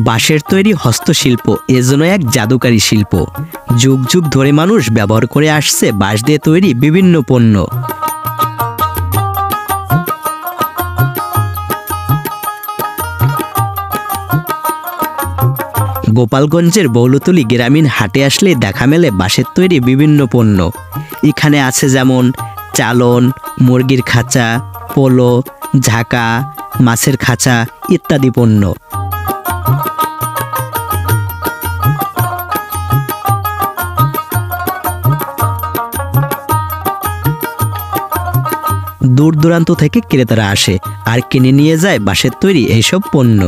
বাঁশের তৈরি হস্তশিল্প এজন্য এক জাদুকারী শিল্প। যুগ যুগ ধরে মানুষ ব্যবহার করে আসছে বাঁশ দিয়ে তৈরি বিভিন্ন পণ্য। গোপালগঞ্জের বৌলতলী গ্রামীণ হাটে আসলে দেখা মেলে বাঁশের তৈরি বিভিন্ন পণ্য। এখানে আছে যেমন চালন, মুরগির খাঁচা, পোলো, ঝাঁকা, মাছের খাঁচা ইত্যাদি পণ্য। দূর দূরান্ত থেকে ক্রেতারা আসে আর কিনে নিয়ে যায় বাঁশের তৈরি এইসব পণ্য।